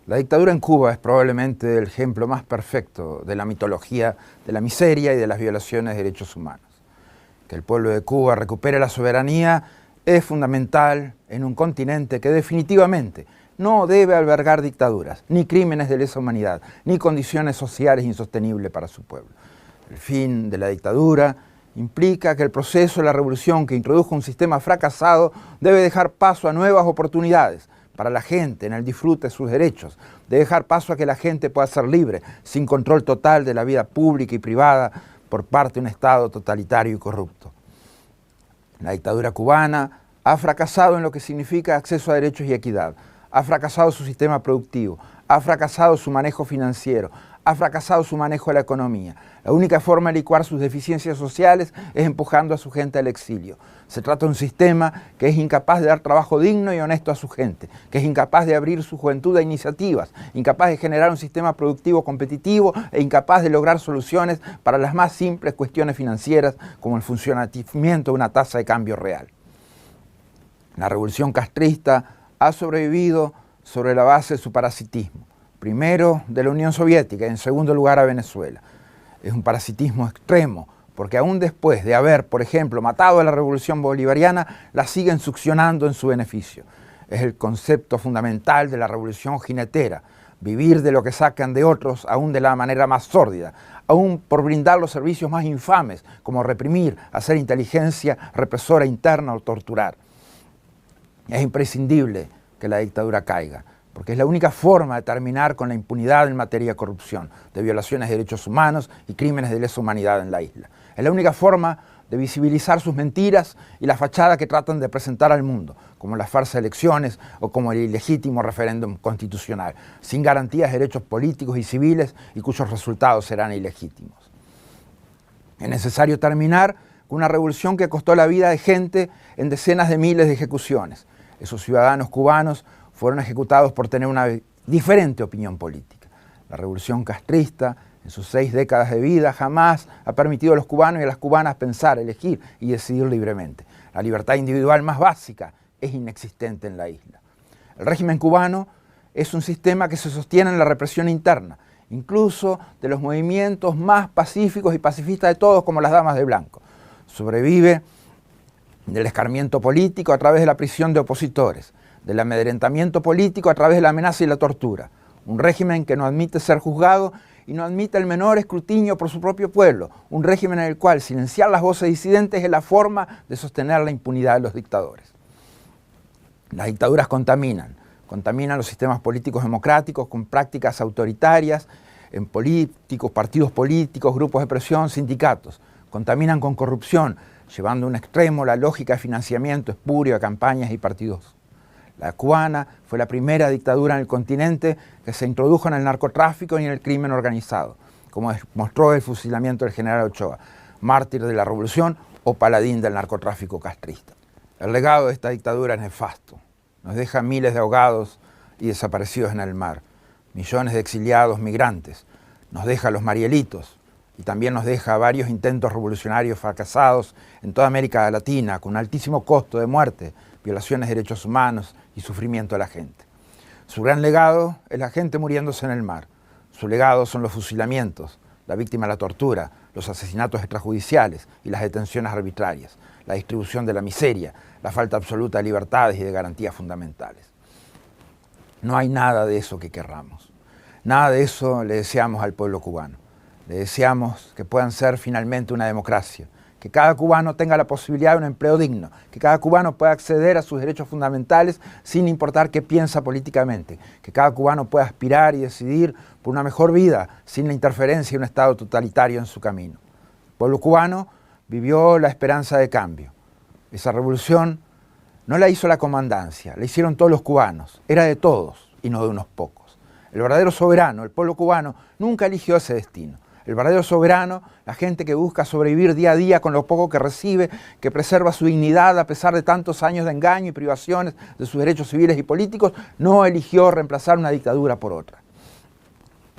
La dictadura en Cuba es probablemente el ejemplo más perfecto de la mitología de la miseria y de las violaciones de derechos humanos. Que el pueblo de Cuba recupere la soberanía es fundamental en un continente que definitivamente no debe albergar dictaduras, ni crímenes de lesa humanidad, ni condiciones sociales insostenibles para su pueblo. El fin de la dictadura implica que el proceso de la revolución que introdujo un sistema fracasado debe dejar paso a nuevas oportunidades para la gente en el disfrute de sus derechos, de dejar paso a que la gente pueda ser libre, sin control total de la vida pública y privada por parte de un Estado totalitario y corrupto. La dictadura cubana ha fracasado en lo que significa acceso a derechos y equidad, ha fracasado su sistema productivo, ha fracasado su manejo financiero, ha fracasado su manejo de la economía. La única forma de licuar sus deficiencias sociales es empujando a su gente al exilio. Se trata de un sistema que es incapaz de dar trabajo digno y honesto a su gente, que es incapaz de abrir su juventud a iniciativas, incapaz de generar un sistema productivo competitivo e incapaz de lograr soluciones para las más simples cuestiones financieras como el funcionamiento de una tasa de cambio real. La revolución castrista ha sobrevivido sobre la base de su parasitismo. Primero de la Unión Soviética y en segundo lugar a Venezuela. Es un parasitismo extremo, porque aún después de haber, por ejemplo, matado a la revolución bolivariana, la siguen succionando en su beneficio. Es el concepto fundamental de la revolución jinetera, vivir de lo que sacan de otros, aún de la manera más sórdida, aún por brindar los servicios más infames, como reprimir, hacer inteligencia represora interna o torturar. Es imprescindible que la dictadura caiga, porque es la única forma de terminar con la impunidad en materia de corrupción, de violaciones de derechos humanos y crímenes de lesa humanidad en la isla. Es la única forma de visibilizar sus mentiras y la fachada que tratan de presentar al mundo, como las farsas elecciones o como el ilegítimo referéndum constitucional, sin garantías de derechos políticos y civiles y cuyos resultados serán ilegítimos. Es necesario terminar con una revolución que costó la vida de gente en decenas de miles de ejecuciones. Esos ciudadanos cubanos fueron ejecutados por tener una diferente opinión política. La revolución castrista, en sus 6 décadas de vida, jamás ha permitido a los cubanos y a las cubanas pensar, elegir y decidir libremente. La libertad individual más básica es inexistente en la isla. El régimen cubano es un sistema que se sostiene en la represión interna, incluso de los movimientos más pacíficos y pacifistas de todos, como las damas de blanco. Sobrevive del escarmiento político a través de la prisión de opositores, del amedrentamiento político a través de la amenaza y la tortura. Un régimen que no admite ser juzgado y no admite el menor escrutinio por su propio pueblo. Un régimen en el cual silenciar las voces disidentes es la forma de sostener la impunidad de los dictadores. Las dictaduras contaminan los sistemas políticos democráticos con prácticas autoritarias en políticos, partidos políticos, grupos de presión, sindicatos. Contaminan con corrupción, llevando a un extremo la lógica de financiamiento espurio de campañas y partidos. La cubana fue la primera dictadura en el continente que se introdujo en el narcotráfico y en el crimen organizado, como mostró el fusilamiento del general Ochoa, mártir de la revolución o paladín del narcotráfico castrista. El legado de esta dictadura es nefasto. Nos deja miles de ahogados y desaparecidos en el mar, millones de exiliados migrantes, nos deja los Marielitos y también nos deja varios intentos revolucionarios fracasados en toda América Latina con un altísimo costo de muerte, violaciones de derechos humanos y sufrimiento de la gente. Su gran legado es la gente muriéndose en el mar. Su legado son los fusilamientos, la víctima de la tortura, los asesinatos extrajudiciales y las detenciones arbitrarias, la distribución de la miseria, la falta absoluta de libertades y de garantías fundamentales. No hay nada de eso que querramos. Nada de eso le deseamos al pueblo cubano. Le deseamos que puedan ser finalmente una democracia, que cada cubano tenga la posibilidad de un empleo digno, que cada cubano pueda acceder a sus derechos fundamentales sin importar qué piensa políticamente, que cada cubano pueda aspirar y decidir por una mejor vida sin la interferencia de un Estado totalitario en su camino. El pueblo cubano vivió la esperanza de cambio. Esa revolución no la hizo la comandancia, la hicieron todos los cubanos, era de todos y no de unos pocos. El verdadero soberano, el pueblo cubano, nunca eligió ese destino. El verdadero soberano, la gente que busca sobrevivir día a día con lo poco que recibe, que preserva su dignidad a pesar de tantos años de engaño y privaciones de sus derechos civiles y políticos, no eligió reemplazar una dictadura por otra.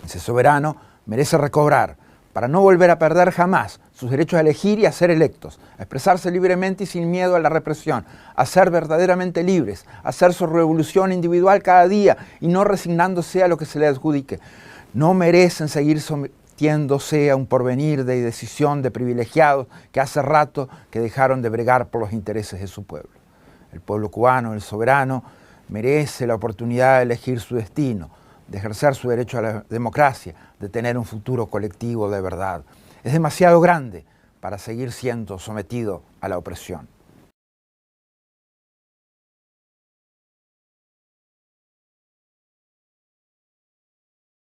Ese soberano merece recobrar, para no volver a perder jamás, sus derechos a elegir y a ser electos, a expresarse libremente y sin miedo a la represión, a ser verdaderamente libres, a hacer su revolución individual cada día y no resignándose a lo que se les adjudique. No merecen seguir sometiéndose a un porvenir de decisión de privilegiados que hace rato que dejaron de bregar por los intereses de su pueblo. El pueblo cubano, el soberano, merece la oportunidad de elegir su destino, de ejercer su derecho a la democracia, de tener un futuro colectivo de verdad. Es demasiado grande para seguir siendo sometido a la opresión.